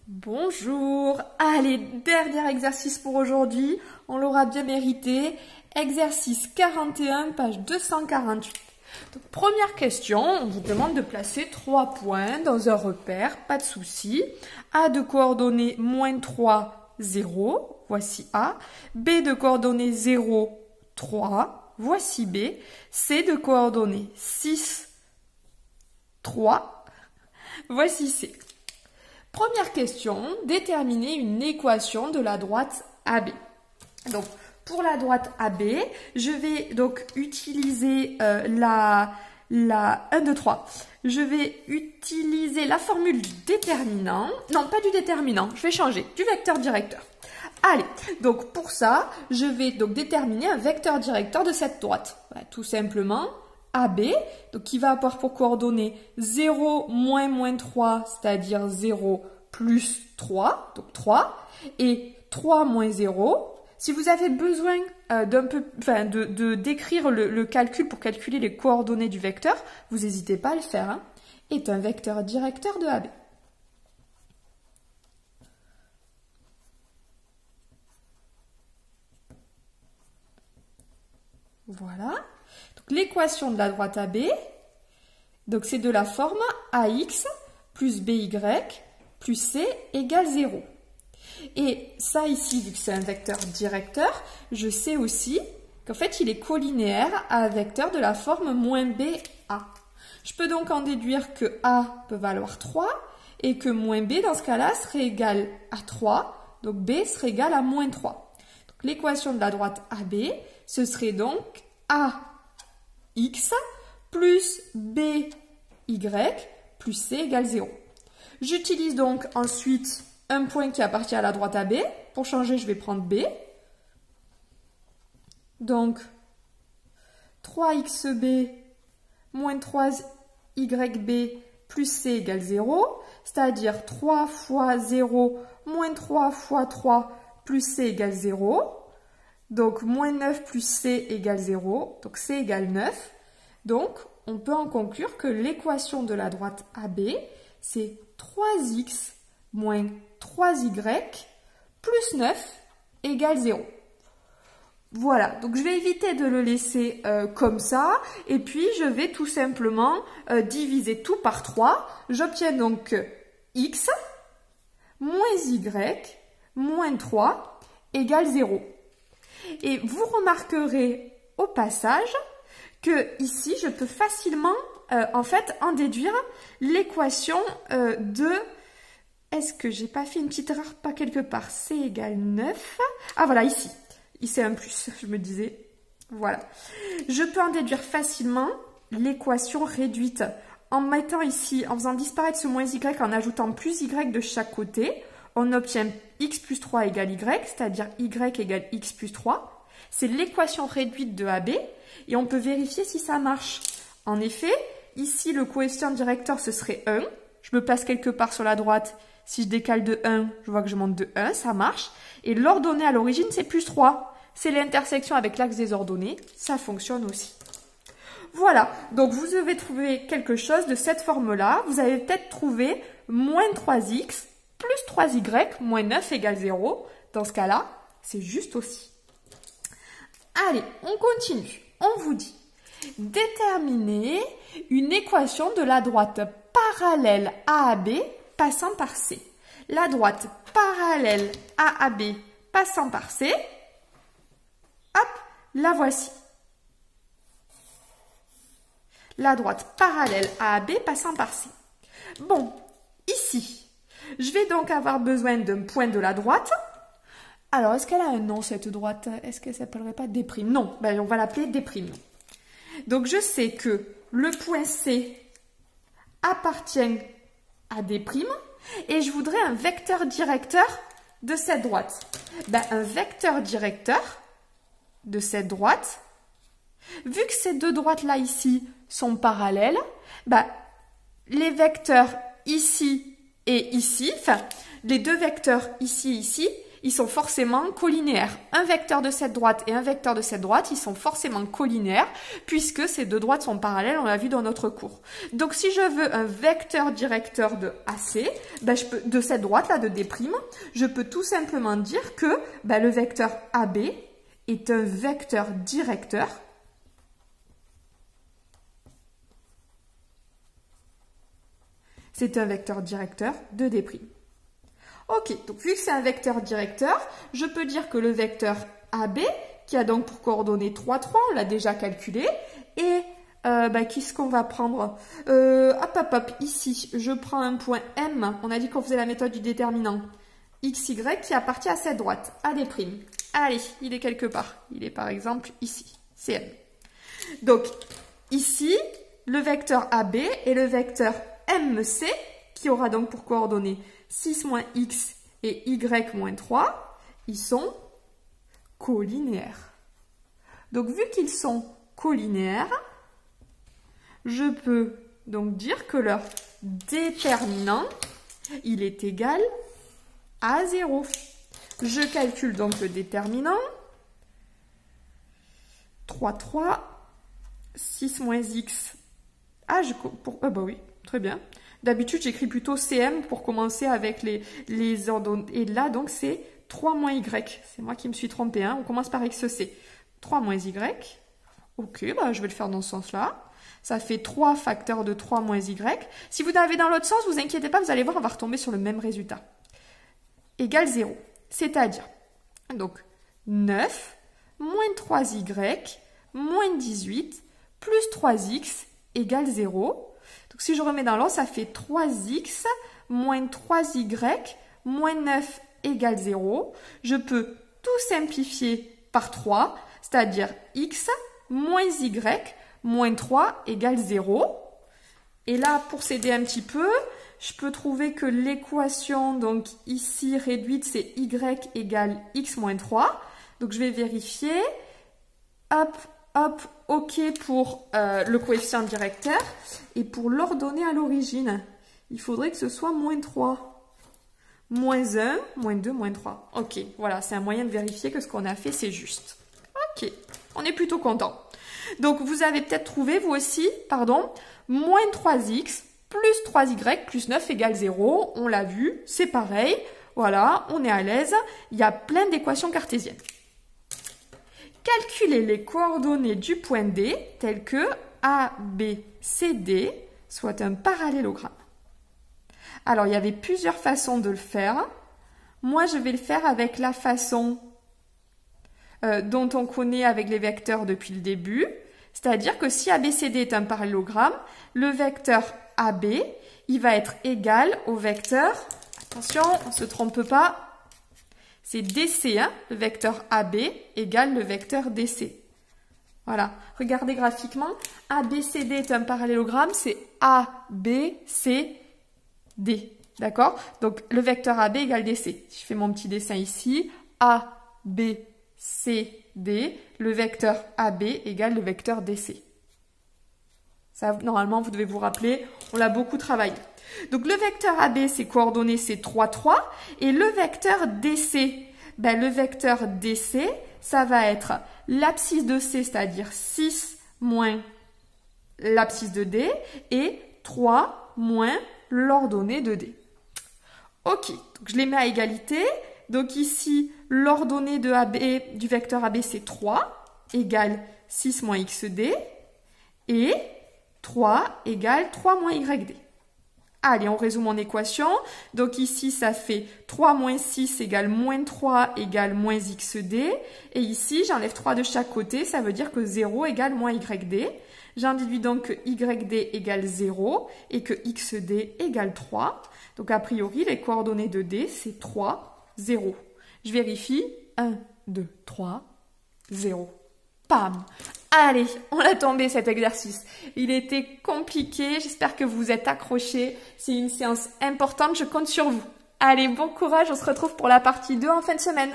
Bonjour. Allez, dernier exercice pour aujourd'hui. On l'aura bien mérité. Exercice 41, page 248. Donc, première question, on vous demande de placer 3 points dans un repère, pas de souci. A de coordonnées moins 3, 0, voici A. B de coordonnées 0, 3, voici B. C de coordonnées 6, 3, voici C. Première question, déterminer une équation de la droite AB. Donc, pour la droite AB, je vais donc utiliser 1, 2, 3. Je vais utiliser la formule du déterminant. Non, pas du déterminant, je vais changer, du vecteur directeur. Allez, donc pour ça, je vais donc déterminer un vecteur directeur de cette droite. Voilà, tout simplement, AB, donc qui va avoir pour coordonnées 0, moins 3, c'est-à-dire 0 plus 3, donc 3, et 3 moins 0. Si vous avez besoin de décrire le calcul pour calculer les coordonnées du vecteur, vous n'hésitez pas à le faire, hein, est un vecteur directeur de AB. Voilà. L'équation de la droite AB, donc c'est de la forme AX plus BY plus C égale 0. Et ça ici, vu que c'est un vecteur directeur, je sais aussi qu'en fait il est collinéaire à un vecteur de la forme moins BA. Je peux donc en déduire que A peut valoir 3 et que moins B dans ce cas-là serait égal à 3, donc B serait égal à moins 3. L'équation de la droite AB, ce serait donc AX plus BY plus C égale 0. J'utilise donc ensuite un point qui appartient à la droite AB. Pour changer, je vais prendre B. Donc, 3xB moins 3yB plus C égale 0. C'est-à-dire 3 fois 0 moins 3 fois 3 plus C égale 0. Donc, moins 9 plus C égale 0. Donc, C égale 9. Donc, on peut en conclure que l'équation de la droite AB, c'est 3x moins 3y plus 9 égale 0. Voilà, donc je vais éviter de le laisser comme ça. Et puis, je vais tout simplement diviser tout par 3. J'obtiens donc x moins y moins 3 égale 0. Et vous remarquerez au passage que ici, je peux facilement en déduire l'équation de... Est-ce que j'ai pas fait une petite erreur pas quelque part? C égale 9. Ah voilà, ici. Ici un plus, je me disais. Voilà. Je peux en déduire facilement l'équation réduite en mettant ici, en faisant disparaître ce moins y, en ajoutant plus y de chaque côté. On obtient x plus 3 égale y, c'est-à-dire y égale x plus 3. C'est l'équation réduite de AB et on peut vérifier si ça marche. En effet, ici, le coefficient directeur, ce serait 1. Je me place quelque part sur la droite. Si je décale de 1, je vois que je monte de 1, ça marche. Et l'ordonnée à l'origine, c'est plus 3. C'est l'intersection avec l'axe des ordonnées. Ça fonctionne aussi. Voilà. Donc, vous devez trouver quelque chose de cette forme-là. Vous avez peut-être trouvé moins 3x plus 3y moins 9 égale 0. Dans ce cas-là, c'est juste aussi. Allez, on continue. On vous dit déterminer une équation de la droite parallèle à AB passant par C. La droite parallèle à AB passant par C, hop, la voici. La droite parallèle à AB passant par C. Bon, ici, je vais donc avoir besoin d'un point de la droite. Alors, est-ce qu'elle a un nom, cette droite? Est-ce qu'elle ne s'appellerait pas D'? Non, ben, on va l'appeler D'. Donc, je sais que le point C appartient à D' et je voudrais un vecteur directeur de cette droite. Ben, un vecteur directeur de cette droite, vu que ces deux droites-là ici sont parallèles, ben, les vecteurs ici et ici, enfin, les deux vecteurs ici et ici, ils sont forcément colinéaires. Un vecteur de cette droite et un vecteur de cette droite, ils sont forcément colinéaires puisque ces deux droites sont parallèles, on l'a vu dans notre cours. Donc si je veux un vecteur directeur de AC, ben, de cette droite-là, de D', je peux tout simplement dire que ben, le vecteur AB est un vecteur directeur c'est un vecteur directeur de D'. Ok, donc vu que c'est un vecteur directeur, je peux dire que le vecteur AB, qui a donc pour coordonnées 3, 3, on l'a déjà calculé, et qu'est-ce qu'on va prendre ici, je prends un point M, on a dit qu'on faisait la méthode du déterminant, XY qui appartient à cette droite, AD'. Allez, il est quelque part, il est par exemple ici, c'est M. Donc, ici, le vecteur AB et le vecteur MC, qui aura donc pour coordonnées 6 moins X et Y moins 3, ils sont colinéaires. Donc, vu qu'ils sont colinéaires, je peux donc dire que leur déterminant, il est égal à 0. Je calcule donc le déterminant. 3, 3, 6 moins X. Bah oui. Très bien. D'habitude, j'écris plutôt CM pour commencer avec les ordonnées. Et là, donc, c'est 3 moins Y. C'est moi qui me suis trompée. Hein. On commence par XC. 3 moins Y. Ok, bah, je vais le faire dans ce sens-là. Ça fait 3 facteurs de 3 moins Y. Si vous l'avez dans l'autre sens, vous inquiétez pas, vous allez voir, on va retomber sur le même résultat. Égale 0. C'est-à-dire, donc, 9 moins 3Y moins 18 plus 3X égale 0. Donc, si je remets dans l'ordre, ça fait 3x moins 3y moins 9 égale 0. Je peux tout simplifier par 3, c'est-à-dire x moins y moins 3 égale 0. Et là, pour s'aider un petit peu, je peux trouver que l'équation, donc ici réduite, c'est y égale x moins 3. Donc, je vais vérifier. Hop, hop, ok pour le coefficient directeur. Et pour l'ordonnée à l'origine, il faudrait que ce soit moins 3. Moins 1, moins 2, moins 3. Ok, voilà, c'est un moyen de vérifier que ce qu'on a fait, c'est juste. Ok, on est plutôt content. Donc, vous avez peut-être trouvé, vous aussi, moins 3x plus 3y plus 9 égale 0. On l'a vu, c'est pareil. Voilà, on est à l'aise. Il y a plein d'équations cartésiennes. Calculer les coordonnées du point D telles que A, B, C, D soit un parallélogramme. Alors, il y avait plusieurs façons de le faire. Moi, je vais le faire avec la façon dont on connaît avec les vecteurs depuis le début. C'est-à-dire que si ABCD est un parallélogramme, le vecteur AB, il va être égal au vecteur, attention, on ne se trompe pas, c'est DC, hein, le vecteur AB égale le vecteur DC. Voilà, regardez graphiquement, ABCD est un parallélogramme, c'est ABCD, d'accord? Donc, le vecteur AB égale DC. Je fais mon petit dessin ici, ABCD, le vecteur AB égale le vecteur DC. Ça, normalement, vous devez vous rappeler, on l'a beaucoup travaillé. Donc, le vecteur AB, ses coordonnées, c'est 3, 3. Et le vecteur DC, le vecteur DC, ça va être l'abscisse de C, c'est-à-dire 6 moins l'abscisse de D, et 3 moins l'ordonnée de D. Ok, donc je les mets à égalité. Donc ici, l'ordonnée de AB, du vecteur AB, c'est 3, égale 6 moins XD, et 3 égale 3 moins YD. Allez, on résout mon équation. Donc ici, ça fait 3 moins 6 égale moins 3 égale moins XD. Et ici, j'enlève 3 de chaque côté. Ça veut dire que 0 égale moins YD. J'en déduis donc que YD égale 0 et que XD égale 3. Donc a priori, les coordonnées de D, c'est 3, 0. Je vérifie. 1, 2, 3, 0. Pam! Allez, on l'a tombé cet exercice. Il était compliqué, j'espère que vous êtes accrochés. C'est une séance importante, je compte sur vous. Allez, bon courage, on se retrouve pour la partie 2 en fin de semaine.